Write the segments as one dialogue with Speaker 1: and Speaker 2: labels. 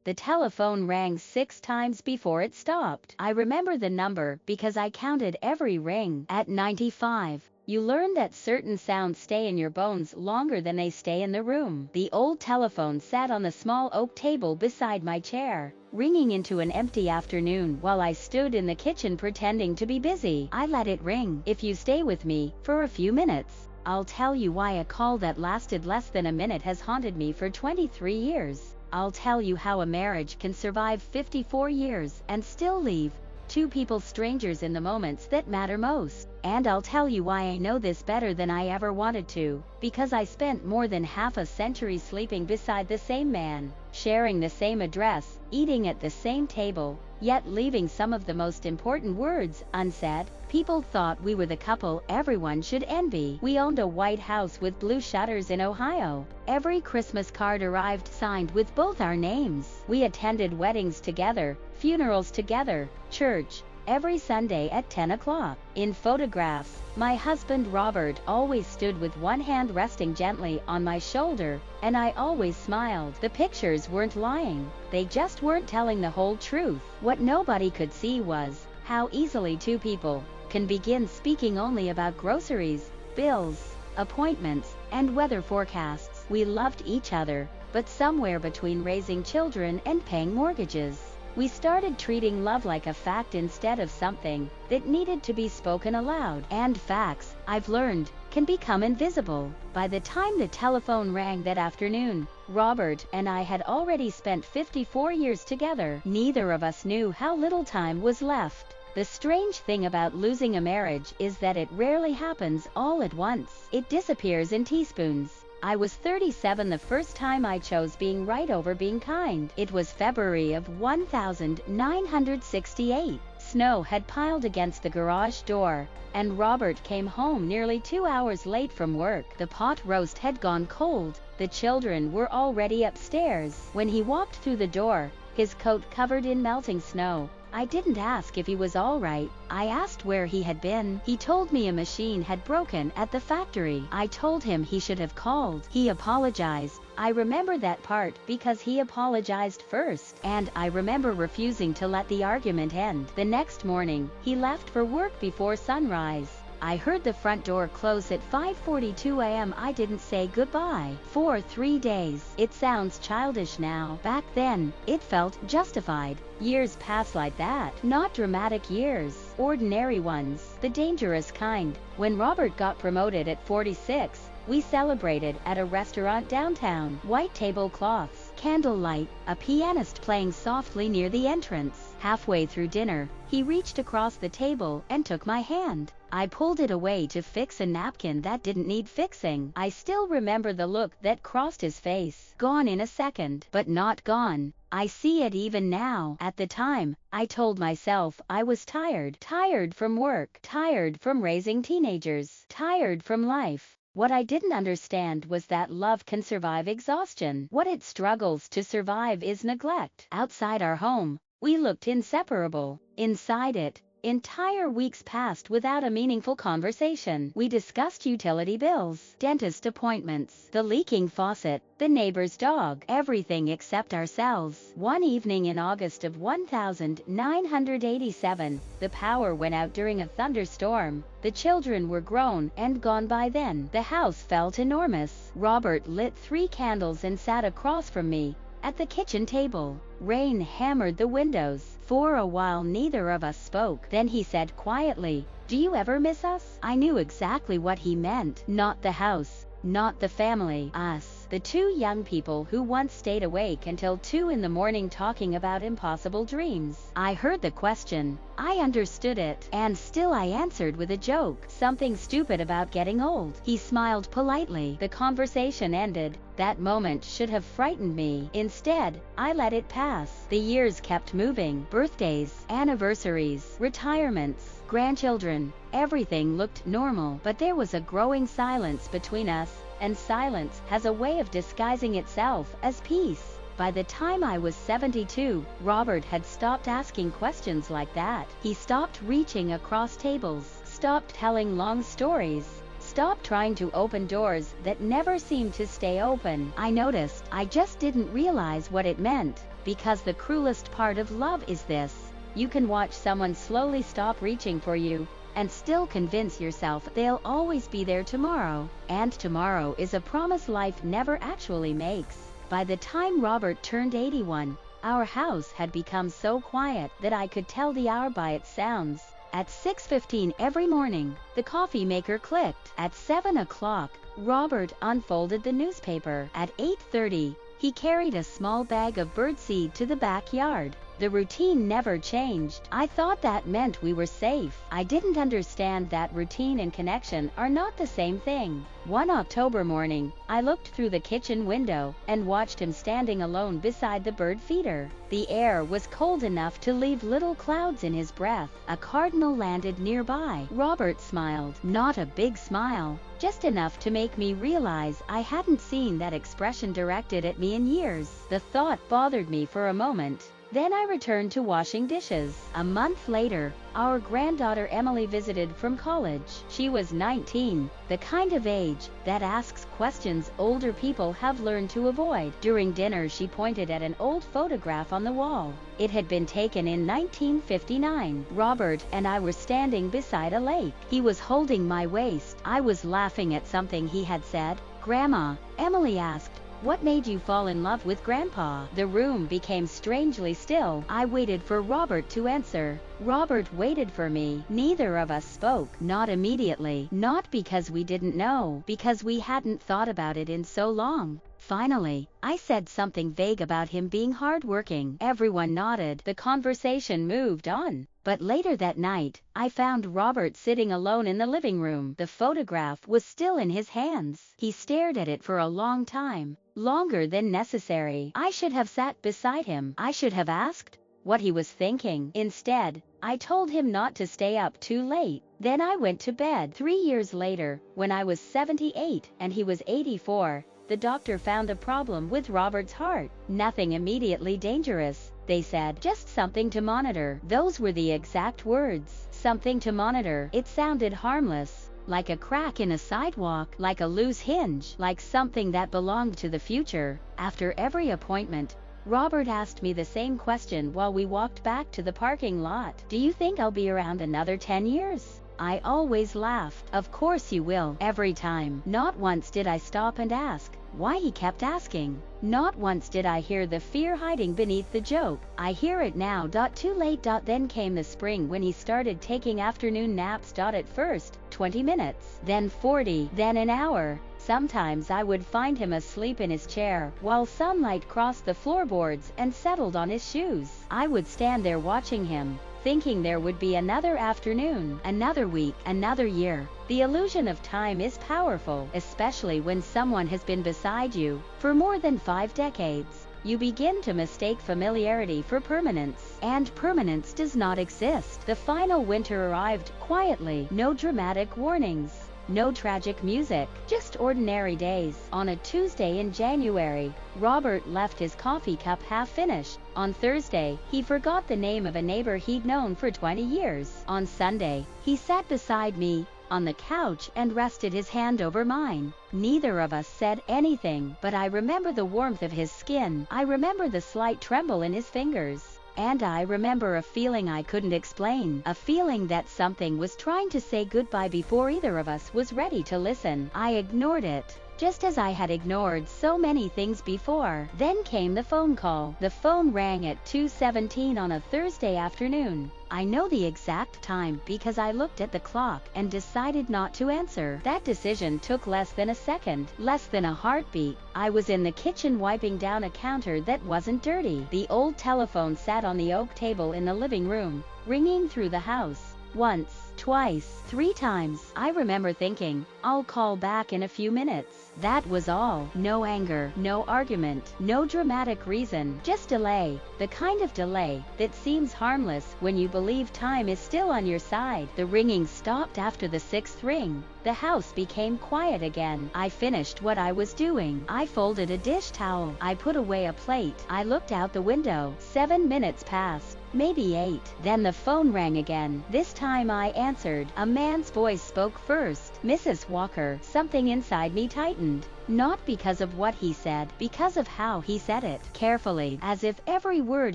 Speaker 1: The telephone rang 6 times before it stopped. I remember the number because I counted every ring. At 95, you learn that certain sounds stay in your bones longer than they stay in the room. The old telephone sat on the small oak table beside my chair, ringing into an empty afternoon while I stood in the kitchen pretending to be busy. I let it ring. If you stay with me for a few minutes, I'll tell you why a call that lasted less than a minute has haunted me for 23 years. I'll tell you how a marriage can survive 54 years and still leave two people strangers in the moments that matter most. And I'll tell you why I know this better than I ever wanted to, because I spent more than half a century sleeping beside the same man, sharing the same address, eating at the same table, yet leaving some of the most important words unsaid. People thought we were the couple everyone should envy. We owned a white house with blue shutters in Ohio. Every Christmas card arrived signed with both our names. We attended weddings together, funerals together, church every Sunday at 10 o'clock. In photographs, my husband Robert always stood with one hand resting gently on my shoulder, and I always smiled. The pictures weren't lying. They just weren't telling the whole truth. What nobody could see was how easily two people can begin speaking only about groceries, bills, appointments, and weather forecasts. We loved each other, but somewhere between raising children and paying mortgages, we started treating love like a fact instead of something that needed to be spoken aloud. And facts, I've learned, can become invisible. By the time the telephone rang that afternoon, Robert and I had already spent 54 years together. Neither of us knew how little time was left. The strange thing about losing a marriage is that it rarely happens all at once. It disappears in teaspoons. I was 37 the first time I chose being right over being kind. It was February of 1968. Snow had piled against the garage door, and Robert came home nearly 2 hours late from work. The pot roast had gone cold. The children were already upstairs. When he walked through the door, his coat covered in melting snow, I didn't ask if he was all right. I asked where he had been. He told me a machine had broken at the factory. I told him he should have called. He apologized. I remember that part because he apologized first, and I remember refusing to let the argument end. The next morning, he left for work before sunrise. I heard the front door close at 5:42 a.m. I didn't say goodbye for 3 days. It sounds childish now. Back then, it felt justified. Years pass like that. Not dramatic years, ordinary ones, the dangerous kind. When Robert got promoted at 46, we celebrated at a restaurant downtown. White tablecloths, candlelight, a pianist playing softly near the entrance. Halfway through dinner, he reached across the table and took my hand. I pulled it away to fix a napkin that didn't need fixing. I still remember the look that crossed his face. Gone in a second, but not gone. I see it even now. At the time, I told myself I was tired. Tired from work. Tired from raising teenagers. Tired from life. What I didn't understand was that love can survive exhaustion. What it struggles to survive is neglect. Outside our home, we looked inseparable. Inside it, entire weeks passed without a meaningful conversation. We discussed utility bills, dentist appointments, the leaking faucet, the neighbor's dog, everything except ourselves. One evening in August of 1987, the power went out during a thunderstorm. The children were grown and gone by then. The house felt enormous. Robert lit 3 candles and sat across from me at the kitchen table. Rain hammered the windows. For a while neither of us spoke. Then he said quietly, "Do you ever miss us?" I knew exactly what he meant. Not the house, not the family, us. The 2 young people who once stayed awake until 2 in the morning talking about impossible dreams. I heard the question. I understood it. And still I answered with a joke. Something stupid about getting old. He smiled politely. The conversation ended. That moment should have frightened me. Instead, I let it pass. The years kept moving. Birthdays, anniversaries, retirements, grandchildren. Everything looked normal. But there was a growing silence between us. And silence has a way of disguising itself as peace. By the time I was 72, Robert had stopped asking questions like that. He stopped reaching across tables, stopped telling long stories, stopped trying to open doors that never seemed to stay open. I noticed. I just didn't realize what it meant. because the cruelest part of love is this: you can watch someone slowly stop reaching for you, and still convince yourself they'll always be there tomorrow. And tomorrow is a promise life never actually makes. By the time Robert turned 81, our house had become so quiet that I could tell the hour by its sounds. At 6:15 every morning, the coffee maker clicked. At 7 o'clock, Robert unfolded the newspaper. At 8:30, he carried a small bag of birdseed to the backyard. The routine never changed. I thought that meant we were safe. I didn't understand that routine and connection are not the same thing. One October morning, I looked through the kitchen window and watched him standing alone beside the bird feeder. The air was cold enough to leave little clouds in his breath. A cardinal landed nearby. Robert smiled. Not a big smile, just enough to make me realize I hadn't seen that expression directed at me in years. The thought bothered me for a moment. Then I returned to washing dishes. A month later, our granddaughter Emily visited from college. She was 19, the kind of age that asks questions older people have learned to avoid. During dinner, she pointed at an old photograph on the wall. It had been taken in 1959. Robert and I were standing beside a lake. He was holding my waist. I was laughing at something he had said. "Grandma," Emily asked, "what made you fall in love with Grandpa?" The room became strangely still. I waited for Robert to answer. Robert waited for me. Neither of us spoke. Not immediately. Not because we didn't know, because we hadn't thought about it in so long. Finally, I said something vague about him being hardworking. Everyone nodded. The conversation moved on. But later that night, I found Robert sitting alone in the living room. The photograph was still in his hands. He stared at it for a long time, longer than necessary. I should have sat beside him. I should have asked what he was thinking. Instead, I told him not to stay up too late. Then I went to bed. 3 years later, when I was 78 and he was 84, the doctor found a problem with Robert's heart. Nothing immediately dangerous, they said, just something to monitor. Those were the exact words. Something to monitor. It sounded harmless, like a crack in a sidewalk, like a loose hinge, like something that belonged to the future. After every appointment, Robert asked me the same question while we walked back to the parking lot. "Do you think I'll be around another 10 years?" I always laughed. "Of course you will," every time. Not once did I stop and ask why he kept asking. Not once did I hear the fear hiding beneath the joke. I hear it now. Too late. Then came the spring when he started taking afternoon naps. At first, 20 minutes, then 40, then an hour. Sometimes I would find him asleep in his chair while sunlight crossed the floorboards and settled on his shoes. I would stand there watching him, thinking there would be another afternoon, another week, another year. The illusion of time is powerful, especially when someone has been beside you for more than 5 decades. You begin to mistake familiarity for permanence, and permanence does not exist. The final winter arrived quietly. No dramatic warnings, no tragic music, just ordinary days. On a Tuesday in January, Robert left his coffee cup half finished. On Thursday, he forgot the name of a neighbor he'd known for 20 years. On Sunday, he sat beside me on the couch and rested his hand over mine. Neither of us said anything, but I remember the warmth of his skin. I remember the slight tremble in his fingers. And I remember a feeling I couldn't explain, a feeling that something was trying to say goodbye before either of us was ready to listen. I ignored it, just as I had ignored so many things before. Then came the phone call. The phone rang at 2:17 on a Thursday afternoon. I know the exact time because I looked at the clock and decided not to answer. That decision took less than a second, less than a heartbeat. I was in the kitchen wiping down a counter that wasn't dirty. The old telephone sat on the oak table in the living room, ringing through the house. Once, twice, 3 times. I remember thinking, I'll call back in a few minutes. That was all. No anger, no argument, no dramatic reason, just delay. The kind of delay that seems harmless when you believe time is still on your side. The ringing stopped after the 6th ring. The house became quiet again. I finished what I was doing. I folded a dish towel. I put away a plate. I looked out the window. 7 minutes passed, maybe 8. Then the phone rang again. This time I answered. A man's voice spoke first. "Mrs. Walker." Something inside me tightened. Not because of what he said, because of how he said it. Carefully, as if every word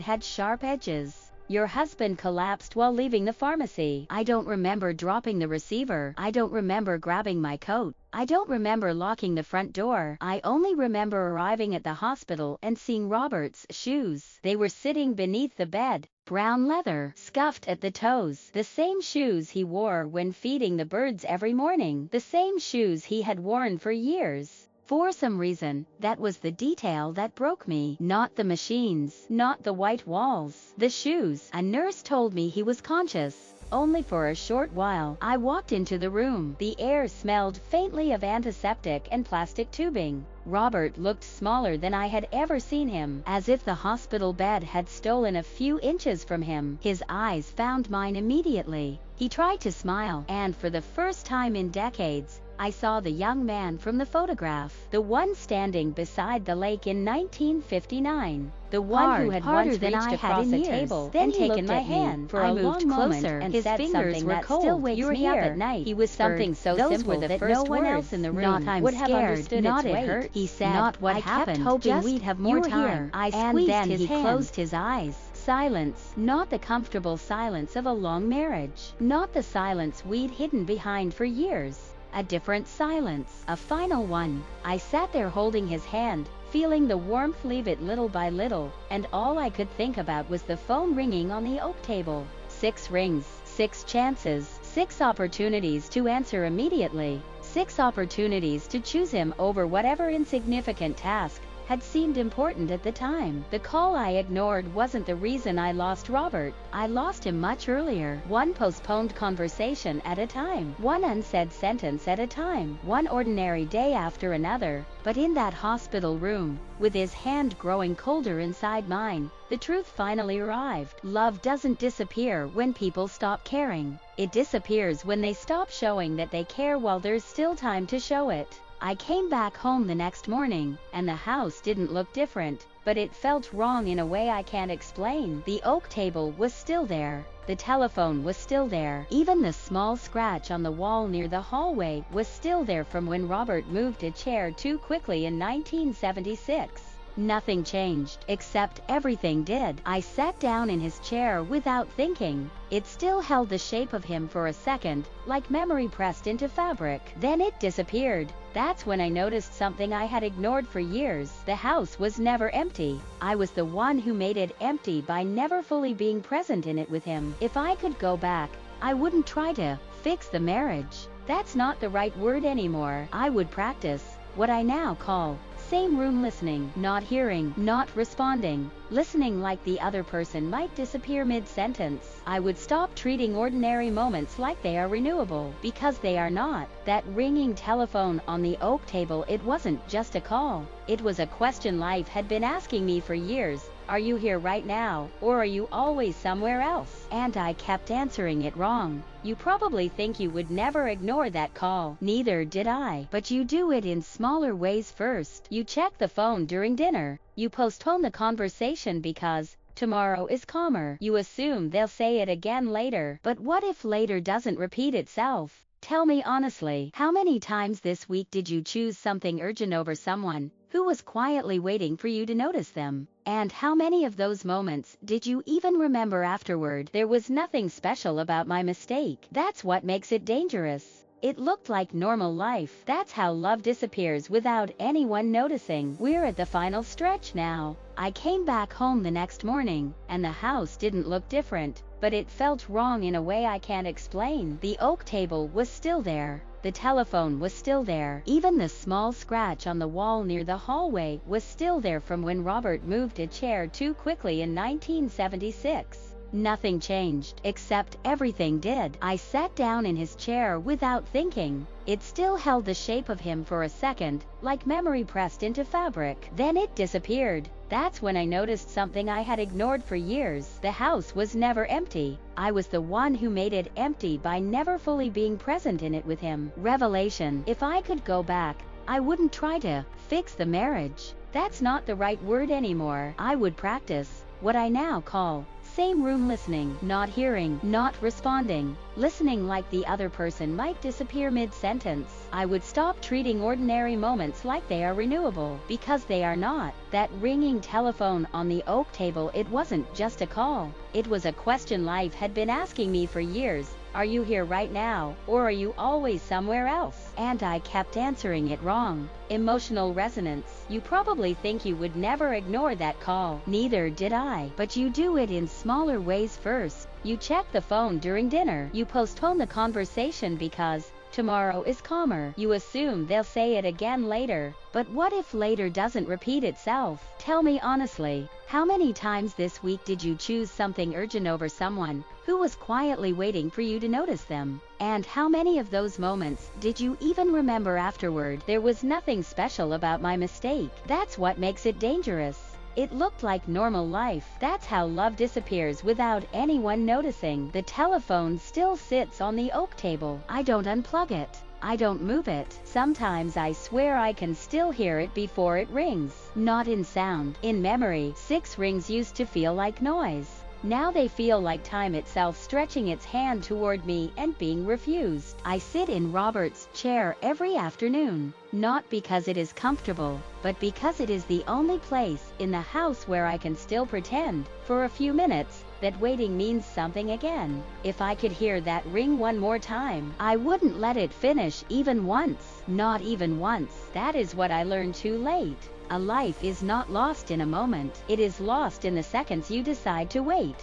Speaker 1: had sharp edges. "Your husband collapsed while leaving the pharmacy." I don't remember dropping the receiver. I don't remember grabbing my coat. I don't remember locking the front door. I only remember arriving at the hospital and seeing Robert's shoes. They were sitting beneath the bed. Brown leather, scuffed at the toes. The same shoes he wore when feeding the birds every morning. The same shoes he had worn for years. For some reason, that was the detail that broke me. Not the machines, not the white walls. The shoes. A nurse told me he was conscious. Only for a short while. I walked into the room. The air smelled faintly of antiseptic and plastic tubing. Robert looked smaller than I had ever seen him, as if the hospital bed had stolen a few inches from him. His eyes found mine immediately. He tried to smile, and for the first time in decades, I saw the young man from the photograph, the one standing beside the lake in 1959, the one who had once reached across a table and taken my hand for a long moment and his fingers were cold. "Still wakes me up at night." He whispered something so simple that no one else in the room would have understood its weight. He said, "Not what happened. I kept hoping we'd have more time." I squeezed his hand. He closed his eyes. Silence. Not the comfortable silence of a long marriage. Not the silence we'd hidden behind for years. A different silence. A final one. I sat there holding his hand, feeling the warmth leave it little by little, and all I could think about was the phone ringing on the oak table. 6 rings, 6 chances, 6 opportunities to answer immediately, 6 opportunities to choose him over whatever insignificant task had seemed important at the time. The call I ignored wasn't the reason I lost Robert. I lost him much earlier. One postponed conversation at a time. One unsaid sentence at a time. One ordinary day after another. But in that hospital room, with his hand growing colder inside mine, the truth finally arrived. Love doesn't disappear when people stop caring. It disappears when they stop showing that they care while there's still time to show it. I came back home the next morning, and the house didn't look different, but it felt wrong in a way I can't explain. The oak table was still there. The telephone was still there. Even the small scratch on the wall near the hallway was still there from when Robert moved a chair too quickly in 1976. Nothing changed, except everything did. I sat down in his chair without thinking. It still held the shape of him for a second, like memory pressed into fabric. Then it disappeared. That's when I noticed something I had ignored for years. The house was never empty. I was the one who made it empty by never fully being present in it with him. If I could go back, I wouldn't try to fix the marriage. That's not the right word anymore. I would practice what I now call same room listening, not hearing, not responding, listening like the other person might disappear mid-sentence. I would stop treating ordinary moments like they are renewable, because they are not. That ringing telephone on the oak table, it wasn't just a call. It was a question life had been asking me for years. Are you here right now, or are you always somewhere else? And I kept answering it wrong. You probably think you would never ignore that call. Neither did I. But you do it in smaller ways first. You check the phone during dinner. You postpone the conversation because tomorrow is calmer. You assume they'll say it again later. But what if later doesn't repeat itself? Tell me honestly, how many times this week did you choose something urgent over someone who was quietly waiting for you to notice them? And how many of those moments did you even remember afterward? There was nothing special about my mistake. That's what makes it dangerous. It looked like normal life. That's how love disappears without anyone noticing. We're at the final stretch now. I came back home the next morning, and the house didn't look different, but it felt wrong in a way I can't explain. The oak table was still there. The telephone was still there. Even the small scratch on the wall near the hallway was still there from when Robert moved a chair too quickly in 1976. Nothing changed, except everything did. I sat down in his chair without thinking. It still held the shape of him for a second, like memory pressed into fabric. Then it disappeared. That's when I noticed something I had ignored for years. The house was never empty. I was the one who made it empty by never fully being present in it with him. Revelation. If I could go back, I wouldn't try to fix the marriage. That's not the right word anymore. I would practice what I now call same room listening, not hearing, not responding, listening like the other person might disappear mid-sentence. I would stop treating ordinary moments like they are renewable, because they are not. That ringing telephone on the oak table, it wasn't just a call. It was a question life had been asking me for years. Are you here right now, or are you always somewhere else? And I kept answering it wrong. Emotional resonance. You probably think you would never ignore that call. Neither did I. But you do it in smaller ways first. You check the phone during dinner. You postpone the conversation because tomorrow is calmer. You assume they'll say it again later. But what if later doesn't repeat itself? Tell me honestly, how many times this week did you choose something urgent over someone who was quietly waiting for you to notice them? And how many of those moments did you even remember afterward? There was nothing special about my mistake. That's what makes it dangerous. It looked like normal life. That's how love disappears without anyone noticing. The telephone still sits on the oak table. I don't unplug it. I don't move it. Sometimes I swear I can still hear it before it rings. Not in sound. In memory, 6 rings used to feel like noise. Now they feel like time itself stretching its hand toward me and being refused. I sit in Robert's chair every afternoon, not because it is comfortable, but because it is the only place in the house where I can still pretend, for a few minutes, that waiting means something again. If I could hear that ring one more time, I wouldn't let it finish even once. Not even once. That is what I learned too late. A life is not lost in a moment. It is lost in the seconds you decide to wait.